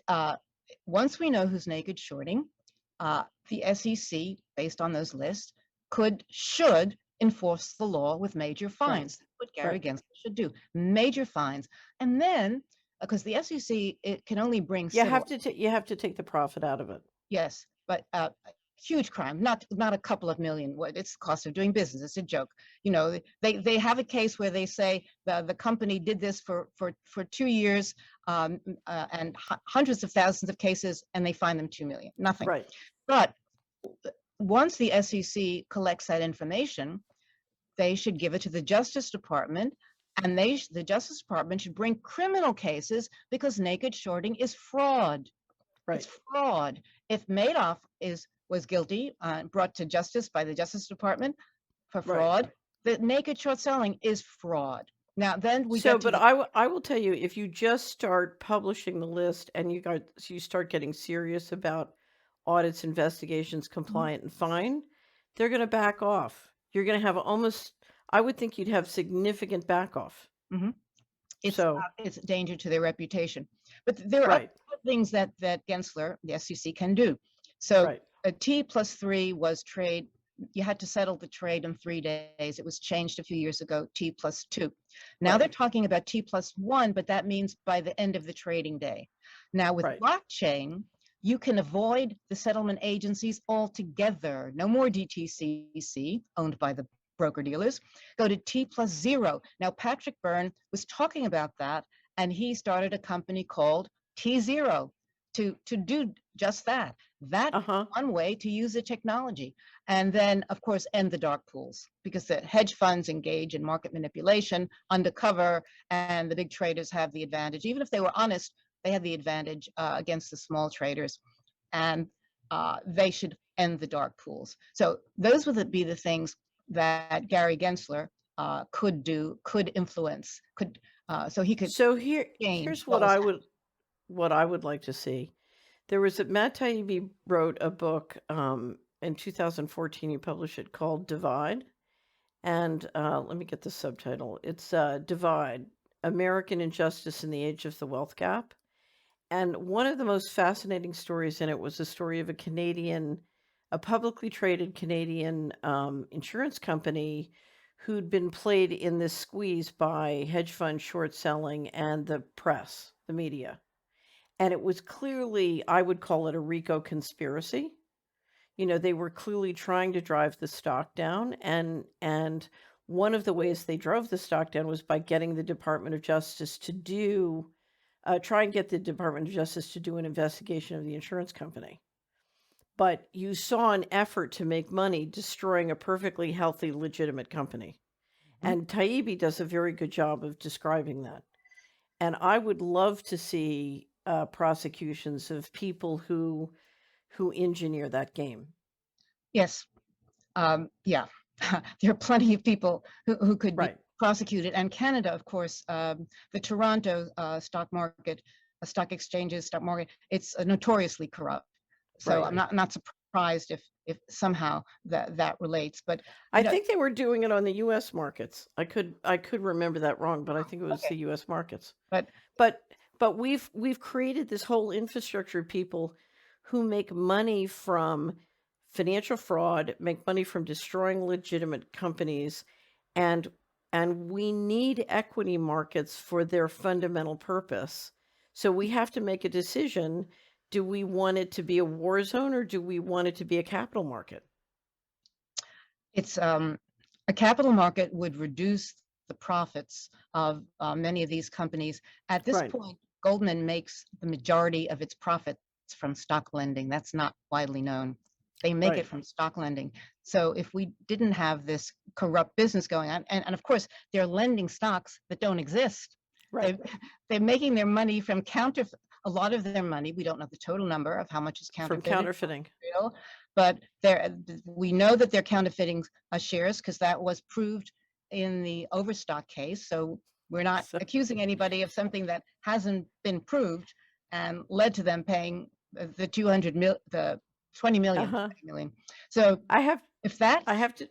uh, once we know who's naked shorting, the SEC, based on those lists, should enforce the law with major Right. fines. That's what Gary Right. Gensler should do, major fines. And then, because the SEC, it can only bring civil. You have to take the profit out of it. Yes, but huge crime, not a couple of million. What it's the cost of doing business. It's a joke. You know, they have a case where they say the company did this for 2 years, and hundreds of thousands of cases, and they fine them 2 million. Nothing. Right. But once the SEC collects that information, they should give it to the Justice Department, and the Justice Department should bring criminal cases because naked shorting is fraud. It's Right. fraud. If Madoff was guilty, brought to justice by the Justice Department for Right. fraud, the naked short selling is fraud. Now, then we So, get to but the. I will tell you, if you just start publishing the list and you start getting serious about audits, investigations, Mhm, compliant, and fine, they're going to back off. You're going to have almost, I would think you'd have significant back off. mhm. So, It's a danger to their reputation. But there are other right. things that Gensler, the SEC, can do. So Right. a T+3 was trade. You had to settle the trade in 3 days. It was changed a few years ago, T+2. Now Right. they're talking about T+1, but that means by the end of the trading day. Now with Right. blockchain, you can avoid the settlement agencies altogether. No more DTCC owned by the broker dealers. Go to T+0. Now Patrick Byrne was talking about that, and he started a company called T0 to do just that. That is Uh-huh. one way to use the technology. And then, of course, end the dark pools because the hedge funds engage in market manipulation undercover, and the big traders have the advantage. Even if they were honest, they had the advantage against the small traders, and they should end the dark pools. So those would be the things that Gary Gensler could influence, so he could So change here's what was what I would like to see. There was a Matt Taibbi wrote a book in 2014. He published it called Divide. And let me get the subtitle. It's Divide: American Injustice in the Age of the Wealth Gap. And one of the most fascinating stories in it was the story of a publicly traded Canadian insurance company who'd been played in this squeeze by hedge fund short selling and the press, the media. and it was clearly, I would call it a RICO conspiracy. They were clearly trying to drive the stock down, and one of the ways they drove the stock down was by getting the Department of Justice to try and get the Department of Justice to do an investigation of the insurance company. But you saw an effort to make money destroying a perfectly healthy, legitimate company. Mhm. And Taibbi does a very good job of describing that. And I would love to see prosecutions of people who engineer that game. Yes. Yeah. There are plenty of people who could be Right, prosecuted. And Canada, of course, the Toronto stock market, stock exchanges, stock market, it's notoriously corrupt. So right. I'm not surprised if somehow that relates. But I you know, think they were doing it on the US markets. I could remember that wrong, but I think it was okay. the US markets. But But we've created this whole infrastructure of people who make money from financial fraud, make money from destroying legitimate companies, and we need equity markets for their fundamental purpose. So we have to make a decision. Do we want it to be a war zone or do we want it to be a capital market? it's a capital market would reduce the profits of many of these companies. At this Right, point, Goldman makes the majority of its profits from stock lending. That's not widely known. They make it right, from stock lending. So if we didn't have this corrupt business going on, and of course they're lending stocks that don't exist. right. They they're making their money from counterfeit. A lot of their money, we don't know the total number of how much is From counterfeited, counterfeiting. real, but we know that they're counterfeiting shares because that was proved in the Overstock case. So we're not So, accusing anybody of something that hasn't been proved and led to them paying the 20 million, uh-huh. 20 million. So I have if I that's have to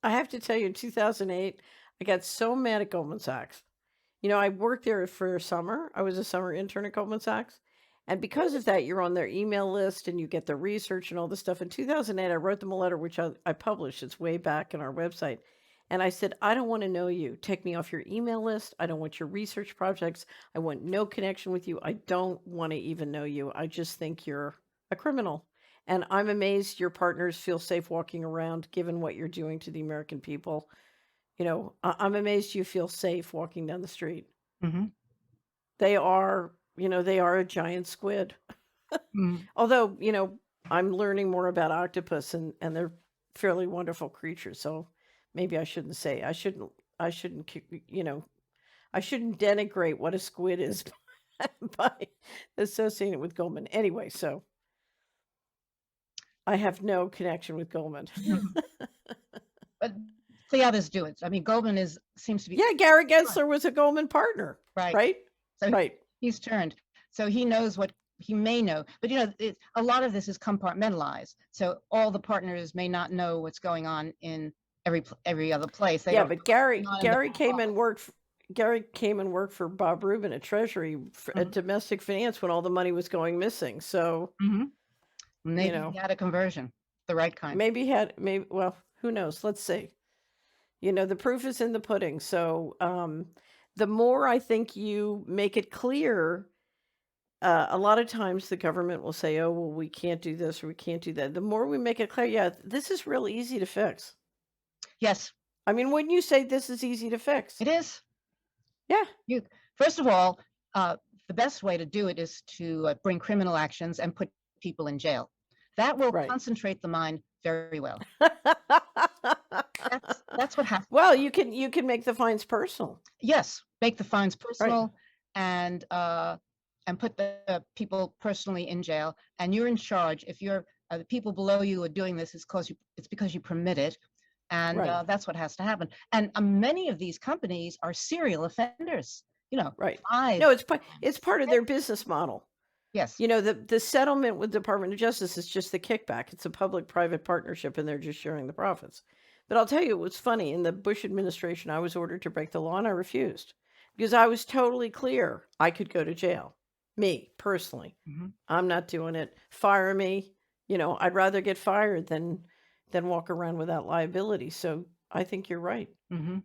I have to tell you, in 2008, I got so mad at Goldman Sachs. I worked there for a summer. I was a summer intern at Goldman Sachs. And because of that, you're on their email list and you get the research and all this stuff. In 2008, I wrote them a letter, which I published. It's way back in our website. And I said, I don't want to know you. Take me off your email list. I don't want your research projects. I want no connection with you. I don't want to even know you. I just think you're a criminal. And I'm amazed your partners feel safe walking around given what you're doing to the American people. I'm amazed you feel safe walking down the street. mhm, They are a giant squid. mm, Although, I'm learning more about octopus and they're fairly wonderful creatures. So maybe I shouldn't, I shouldn't denigrate what a squid is by associating it with Goldman. Anyway, so I have no connection with Goldman. mhm. But the others do it. I mean, Goldman is seems to be Yeah, Gary Gensler was a Goldman partner, right. right? So Right. he's turned. So he knows what he may know. But a lot of this is compartmentalized. So all the partners may not know what's going on in every other place. They Yeah, don't but know what's Gary going on in the Gary back came and office. worked f Gary came and worked for Bob Rubin at Treasury at Mhm, domestic finance when all the money was going missing. So, mhm. you Maybe he know, had a conversion, the right kind. maybe well, who knows? Let's see. The proof is in the pudding. So, the more I think you make it clear, a lot of times the government will say, "Oh, well, we can't do this or we can't do that." The more we make it clear, yeah, this is real easy to fix. Yes, I mean, wouldn't you say this is easy to fix? it is. Yeah, You First of all, uh, the best way to do it is to bring criminal actions and put people in jail. That will right. concentrate the mind very well. That's what has to Well, happen. you can make the fines personal. Yes, make the fines Right, personal and put the people personally in jail. And you're in charge. If the people below you are doing this, it's because you permit it, and right, that's what has to happen. And many of these companies are serial offenders. right. Five No, it's times. part of their business model. Yes. The settlement with Department of Justice is just the kickback. It's a public-private partnership, and they're just sharing the profits. But I'll tell you what's funny, in the Bush administration, I was ordered to break the law, and I refused, because I was totally clear I could go to jail. Me, personally. Hmm. I'm not doing it. Fire me. I'd rather get fired than walk around without liability. So I think you're right. Hmm.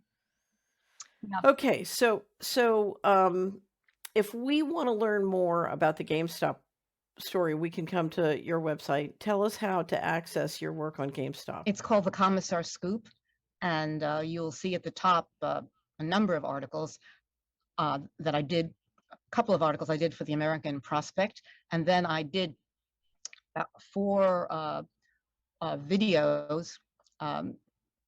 Yeah. Okay, so if we wanna learn more about the GameStop story, we can come to your website. Tell us how to access your work on GameStop. It's called the Commissar Scoop, and you'll see at the top a number of articles that I did. A couple of articles I did for the American Prospect, and then I did four videos, um,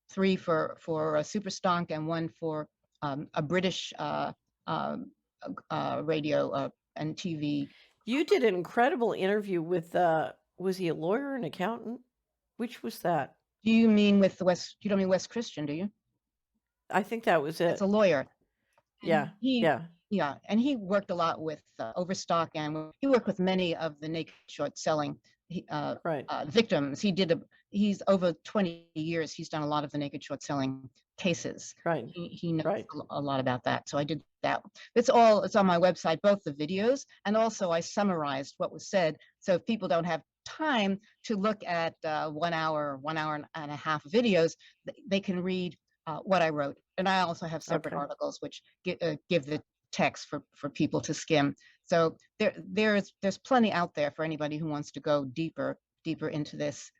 three for Superstonk and one for a British um, radio and TV. You did an incredible interview with, was he a lawyer, an accountant? Which was that? Do you mean with the West? You don't mean West Christian, do you? I think that was That's a it. lawyer. And Yeah, yeah, yeah, and he worked a lot with Overstock, and he worked with many of the naked short selling right, victims. He's over 20 years. He's done a lot of the naked short selling cases. right, He knows right. a lot about that. So I did that. It's on my website, both the videos and also I summarized what was said. So if people don't have time to look at 1 hour and a half videos, they can read what I wrote. And I also have separate Okay. articles which give the text for people to skim. So there's plenty out there for anybody who wants to go deeper into this.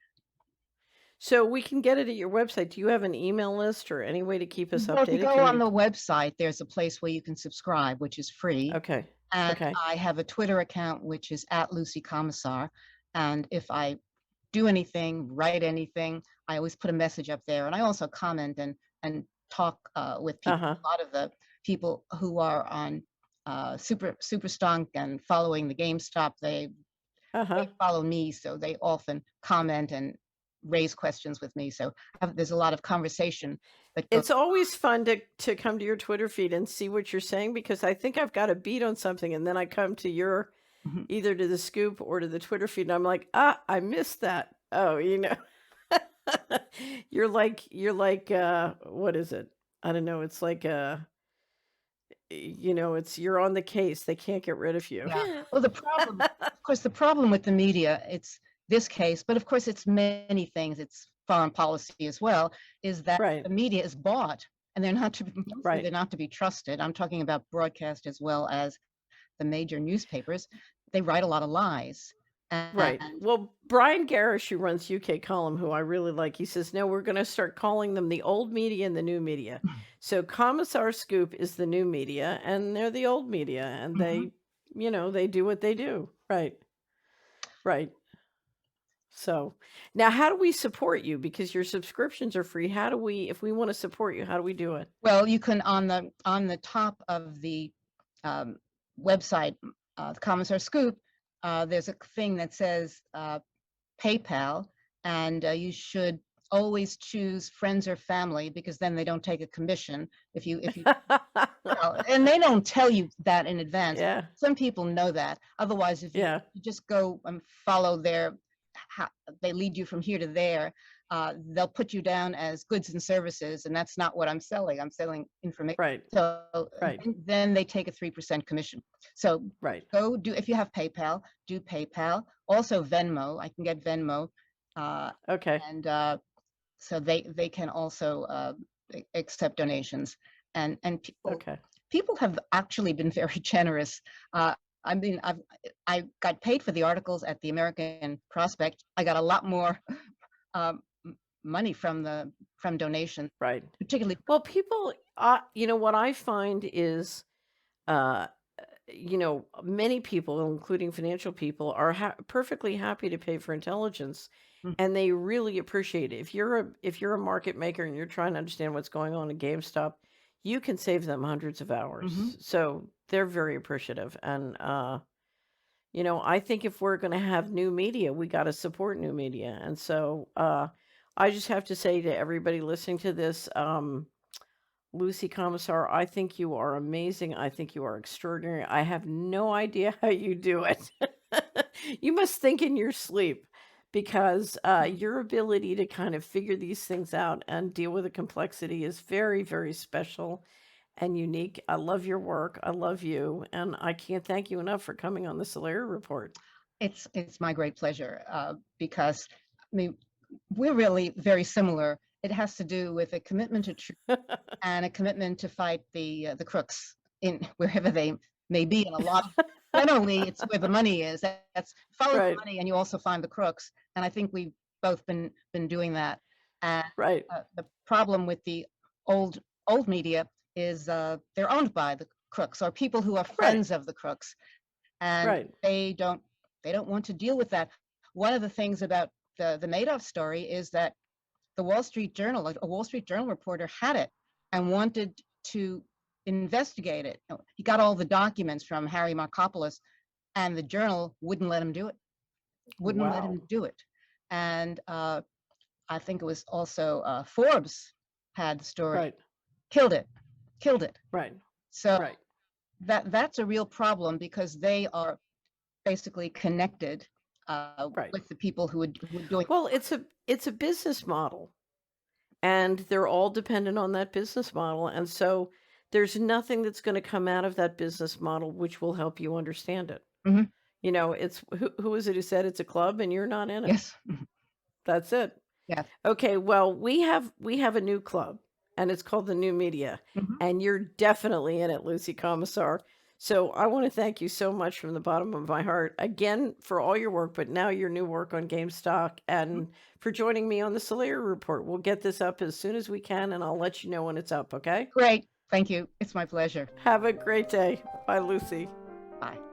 So we can get it at your website. Do you have an email list or any way to keep us Well, if you updated? go Can on you the website, there's a place where you can subscribe, which is free. Okay, And okay. I have a Twitter account, which is at Lucy Komisar. And if I do anything, write anything, I always put a message up there. And I also comment and talk with people. Uh-huh, A lot of the people who are on Super Stunk and following the GameStop, they uh-huh. follow me, so they often comment and raise questions with me. So there's a lot of conversation that goes. It's always fun to come to your Twitter feed and see what you're saying because I think I've got a beat on something, and then I come to your Mhm. either to the scoop or to the Twitter feed, and I'm like, "Ah, I missed that." Oh, you know? You're like, what is it? I don't know, it's like, it's you're on the case, they can't get rid of you. Yeah. Well, of course, the problem with the media, it's this case, but of course, it's many things. It's foreign policy as well, is that Right, the media is bought and they're not to be, mostly right, they're not to be trusted. I'm talking about broadcast as well as the major newspapers. They write a lot of lies. right. And Well, Brian Garish, who runs UK Column, who I really like, he says, "No, we're gonna start calling them the old media and the new media." So Commissar Scoop is the new media, and they're the old media, and Mhm. they do what they do. Right, right. So, now how do we support you? Because your subscriptions are free. How do we if we wanna support you, how do we do it? Well, you can on the top of the um, website, the Commissar Scoop, there's a thing that says PayPal, and you should always choose friends or family because then they don't take a commission if you and they don't tell you that in advance. Yeah, Some people know that. Otherwise, if yeah, you just go and follow how, they lead you from here to there, they'll put you down as goods and services, and that's not what I'm selling. I'm selling information. right, So right, then they take a 3% commission. So right. go do, if you have PayPal, do PayPal. Also Venmo, I can get Venmo, uh, Okay, and so they can also accept donations. And okay. people have actually been very generous. Uh, I mean, I got paid for the articles at the American Prospect. I got a lot more money from donations, Right. particularly. Well, people, what I find is, uh, many people, including financial people, are perfectly happy to pay for intelligence, and they really appreciate it. If you're a market maker and you're trying to understand what's going on in GameStop, you can save them hundreds of Mhm. hours. So they're very appreciative, and I think if we're going to have new media, we got to support new media, and so I just have to say to everybody listening to this. Lucy Komisar, I think you are amazing. I think you are extraordinary. I have no idea how you do it. You must think in your sleep because your ability to kind of figure these things out and deal with the complexity is very, very special and unique. I love your work. I love you. And I can't thank you enough for coming on the Solari Report. It's my great pleasure because I mean we're really very similar. It has to do with a commitment to truth and a commitment to fight the crooks in wherever they may be in a lot of generally, it's where the money is. That's follow the Right, money and you also find the crooks, and I think we've both been doing that. And, right, the problem with the old old media is, they're owned by the crooks or people who are right, friends of the crooks, and right, they don't want to deal with that. One of the things about the Madoff story is that the Wall Street Journal, a Wall Street Journal reporter had it and wanted to investigate it. He got all the documents from Harry Markopolos, and the Journal wouldn't let him do it. Wouldn't let wow, him do it. And I think it was also Forbes had the story. right, Killed it. Killed it. right, So right, that's a real problem because they are basically connected right. with the people who are doing. Well, it's a business model, and they're all dependent on that business model, and so there's nothing that's gonna come out of that business model which will help you understand it. Mhm. It's who is it who said it's a club and you're not in it? Yes. Mhm. That's it. Yes. Okay, well, we have a new club, and it's called the New Media, Mhm. and you're definitely in it, Lucy Komisar. So I want to thank you so much from the bottom of my heart again for all your work, but now your new work on GameStop Mhm. and for joining me on the Solari Report. We'll get this up as soon as we can, and I'll let you know when it's up, okay? Great. Thank you. It's my pleasure. Have a great day. Bye, Lucy. Bye.